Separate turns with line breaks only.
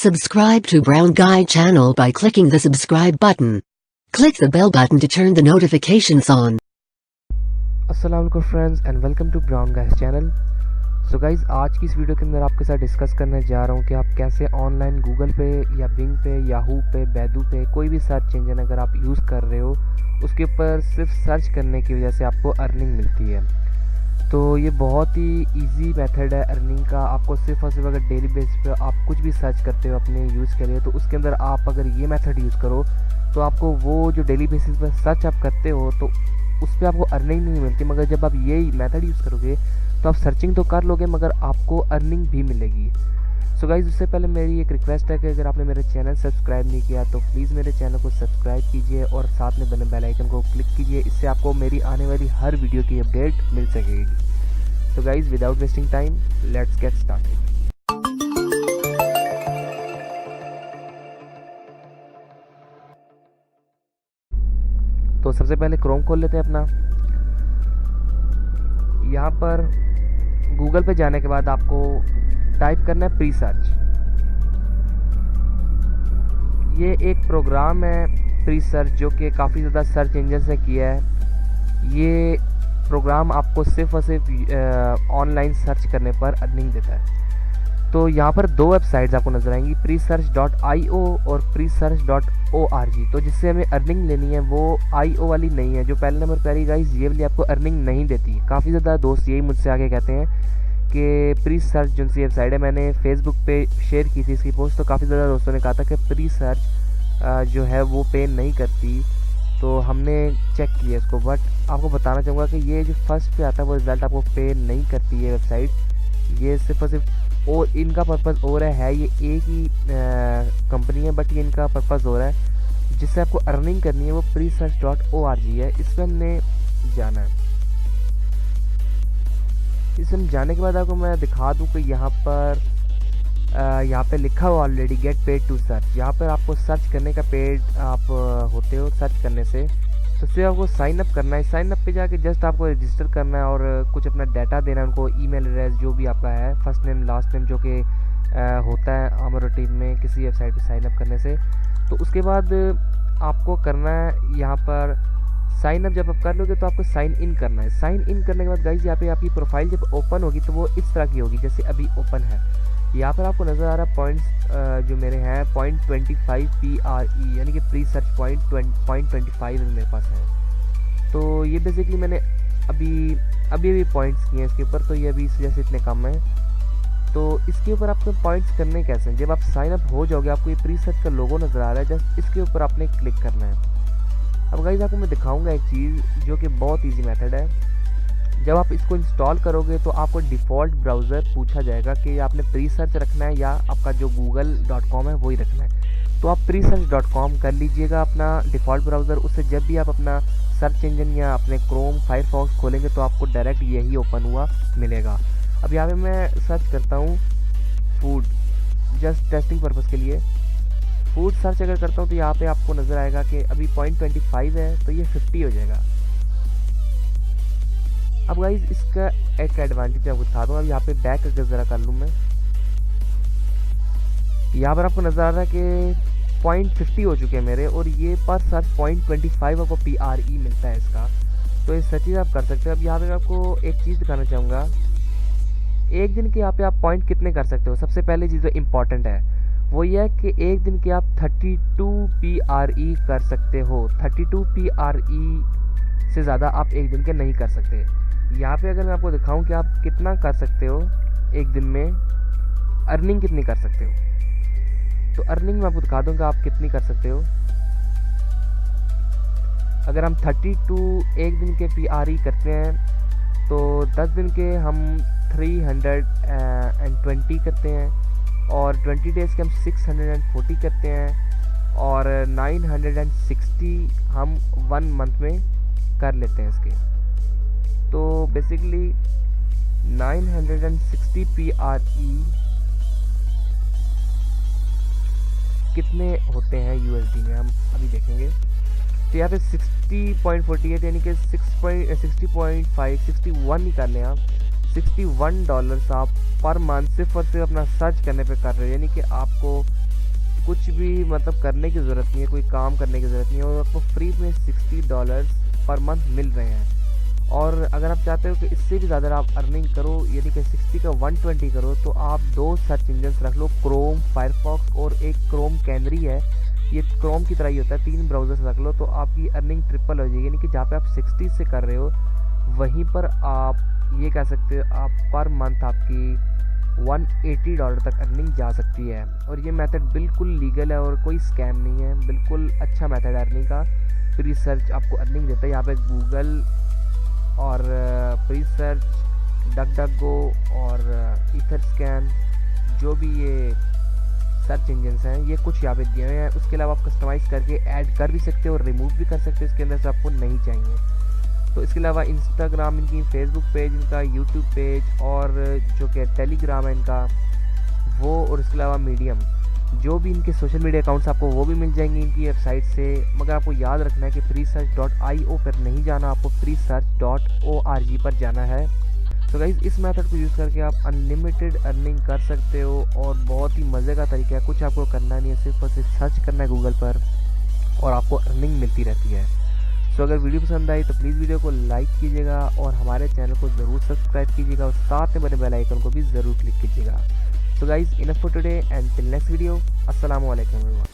Subscribe to Brown Guy channel by clicking the subscribe button. Click the bell button to turn the notifications on.
अस्सलाम वालेकुम friends and welcome to Brown Guys channel. So guys, आज की इस video के अंदर आपके साथ discuss करने जा रहा हूँ कि आप कैसे ऑनलाइन गूगल पे या बिंग पे, याहू पे, बैदू पे कोई भी सर्च इंजन अगर आप यूज़ कर रहे हो उसके ऊपर सिर्फ सर्च करने की वजह से आपको अर्निंग मिलती है। तो ये बहुत ही इजी मेथड है अर्निंग का। आपको सिर्फ और सिर्फ अगर डेली बेसिस पे आप कुछ भी सर्च करते हो अपने यूज़ के लिए, तो उसके अंदर आप अगर ये मेथड यूज़ करो तो आपको वो जो डेली बेसिस पे सर्च आप करते हो तो उस पर आपको अर्निंग नहीं मिलती। मगर जब आप यही मेथड यूज़ करोगे तो आप सर्चिंग तो कर लोगे मगर आपको अर्निंग भी मिलेगी। सो गाइज़, उससे पहले मेरी एक रिक्वेस्ट है कि अगर आपने मेरा चैनल सब्सक्राइब नहीं किया तो प्लीज़ मेरे चैनल को सब्सक्राइब कीजिए और साथ में बने बेल आइकन को क्लिक कीजिए। इससे आपको मेरी आने वाली हर वीडियो की अपडेट मिल सकेगी। So guys, without wasting time let's get started. तो सबसे पहले क्रोम खोल लेते हैं अपना। यहाँ पर गूगल पे जाने के बाद आपको टाइप करना है प्री सर्च। ये एक प्रोग्राम है प्री सर्च जो कि काफ़ी ज़्यादा सर्च इंजन से किया है। ये प्रोग्राम आपको सिर्फ और सिर्फ ऑनलाइन सर्च करने पर अर्निंग देता है। तो यहाँ पर दो वेबसाइट्स आपको नजर आएंगी, presearch.io और presearch.org। तो जिससे हमें अर्निंग लेनी है वो IO वाली नहीं है। जो पहले नंबर पर गाइस ये वाली आपको अर्निंग नहीं देती। काफ़ी ज़्यादा दोस्त यही मुझसे आगे कहते हैं कि प्री सर्च जो सी वेबसाइट है, मैंने फेसबुक पे शेयर की थी इसकी पोस्ट, तो काफ़ी ज़्यादा दोस्तों ने कहा था कि प्री सर्च जो है वो पे नहीं करती। तो हमने चेक किया इसको, बट आपको बताना चाहूँगा कि ये जो फर्स्ट पे आता है वो रिज़ल्ट आपको पे नहीं करती है वेबसाइट। ये सिर्फ और सिर्फ और इनका पर्पज़ हो रहा है, ये एक ही कंपनी है बट ये इनका पर्पज़ हो रहा है जिससे आपको अर्निंग करनी है वो presearch.org है। इस पर हमने जाना है। इसमें जाने के बाद आपको मैं दिखा दूं कि यहाँ पे लिखा हुआ already get paid to search. यहाँ पर आपको सर्च करने का पेड आप होते हो सर्च करने से। तो सिर्फ आपको साइन अप करना है। साइन अप पे जाके जस्ट आपको रजिस्टर करना है और कुछ अपना डाटा देना है उनको, ईमेल एड्रेस जो भी आपका है, फर्स्ट नेम लास्ट नेम जो कि होता है आम रूटीन में किसी वेबसाइट पे साइन अप करने से। तो उसके बाद आपको करना है यहाँ पर साइन अप। जब आप कर लोगे तो आपको साइन इन करना है। साइन इन करने के बाद गाइज यहाँ पे आपकी प्रोफाइल जब ओपन होगी तो वो इस तरह की होगी जैसे अभी ओपन है। यहाँ पर आपको नज़र आ रहा है पॉइंट्स जो मेरे हैं 0.25 PRE, यानी कि प्री सर्च पॉइंट 0.25 मेरे पास है। तो ये बेसिकली मैंने अभी पॉइंट्स किए हैं इसके ऊपर, तो ये अभी इस वजह से इतने कम हैं। तो इसके ऊपर आपको पॉइंट्स करने कैसे हैं, जब आप साइन अप हो जाओगे आपको ये प्री सर्च का लोगो नज़र आ रहा है, जस्ट इसके ऊपर आपने क्लिक करना है। अब गाइस आपको मैं दिखाऊंगा एक चीज़ जो कि बहुत ईजी मेथड है। जब आप इसको इंस्टॉल करोगे तो आपको डिफ़ॉल्ट ब्राउज़र पूछा जाएगा कि आपने प्री सर्च रखना है या आपका जो google.com है वही रखना है। तो आप presearch.com कर लीजिएगा अपना डिफ़ॉल्ट ब्राउज़र। उससे जब भी आप अपना सर्च इंजन या अपने क्रोम फायरफॉक्स खोलेंगे तो आपको डायरेक्ट यही ओपन हुआ मिलेगा। अब यहाँ पे मैं सर्च करता हूँ फूड, जस्ट टेस्टिंग पर्पज़ के लिए फूड सर्च अगर करता हूँ तो यहाँ पे आपको नज़र आएगा कि अभी 0.25 है तो ये 50 हो जाएगा। अब गाइज इसका एक एडवांटेज आपको बता दूँ। अब यहाँ पे बैक अगर ज़रा कर लूँ मैं, यहाँ पर आपको नज़र आ रहा है कि 0.50 हो चुके हैं मेरे, और ये पर सर्च 0.25 आपको PRE मिलता है इसका। तो ये सच चीज़ आप कर सकते हो। अब यहाँ पे मैं आपको एक चीज़ दिखाना चाहूँगा, एक दिन के यहाँ पे आप पॉइंट कितने कर सकते हो। सबसे पहले चीज़ जो इम्पॉर्टेंट है वो ये है कि एक दिन के आप 32 PRE कर सकते हो। 32 PRE से ज़्यादा आप एक दिन के नहीं कर सकते। यहाँ पे अगर मैं आपको दिखाऊं कि आप कितना कर सकते हो एक दिन में, अर्निंग कितनी कर सकते हो, तो अर्निंग मैं आपको दिखा दूँ कि आप कितनी कर सकते हो। अगर हम 32 एक दिन के PRE करते हैं तो 10 दिन के हम 320 करते हैं, और 20 डेज़ के हम 640 करते हैं, और 960 हम 1 मंथ में कर लेते हैं इसके। तो बेसिकली 960 PRE कितने होते हैं USD में हम अभी देखेंगे। तो यहाँ पे 60.48 यानी कि 61 ही कर लें आप। $61 आप पर मंथ सिर्फ और सिर्फ अपना सर्च करने पे कर रहे हो, यानी कि आपको कुछ भी मतलब करने की ज़रूरत नहीं है, कोई काम करने की ज़रूरत नहीं है, और आपको फ्री में $60 पर मंथ मिल रहे हैं। और अगर आप चाहते हो कि इससे भी ज़्यादा आप अर्निंग करो, यानी कि 60 का 120 करो, तो आप 2 सर्च इंजन रख लो, क्रोम, फायरफॉक्स और एक क्रोम कैनरी है। ये क्रोम की तरह ही होता है, 3 ब्राउज़र्स रख लो तो आपकी अर्निंग ट्रिपल हो जाएगी। यानी कि जहाँ पे आप 60 से कर रहे हो वहीं पर आप ये कह सकते हो आप पर मंथ आपकी $180 तक अर्निंग जा सकती है। और ये मेथड बिल्कुल लीगल है और कोई स्कैम नहीं है, बिल्कुल अच्छा मेथड है अर्निंग का। फ्री सर्च आपको अर्निंग देता है। यहाँ पे गूगल और फ्री सर्च, डक-डक-गो और ईथरस्कैन, जो भी ये सर्च इंजन्स हैं, ये कुछ यहाँ पे दिए हुए हैं। उसके अलावा आप कस्टमाइज़ करके ऐड कर भी सकते हो और रिमूव भी कर सकते हो इसके अंदर से आपको नहीं चाहिए। तो इसके अलावा इंस्टाग्राम इनकी, फेसबुक पेज इनका, यूट्यूब पेज और जो कि टेलीग्राम है इनका वो, और इसके अलावा मीडियम, जो भी इनके सोशल मीडिया अकाउंट्स आपको वो भी मिल जाएंगे इनकी वेबसाइट से। मगर आपको याद रखना है कि freesearch.io पर नहीं जाना, आपको freesearch.org पर जाना है। तो गाइज़ इस मेथड को यूज़ करके आप अनलिमिटेड अर्निंग कर सकते हो और बहुत ही मज़े का तरीका है। कुछ आपको करना नहीं है, सिर्फ और सिर्फ सर्च करना है गूगल पर और आपको अर्निंग मिलती रहती है। सो अगर वीडियो पसंद आई तो प्लीज़ वीडियो को लाइक कीजिएगा और हमारे चैनल को ज़रूर सब्सक्राइब कीजिएगा और साथ में बने बेल आइकन को भी ज़रूर क्लिक कीजिएगा। So guys, enough for today and till next video. Assalamualaikum everyone.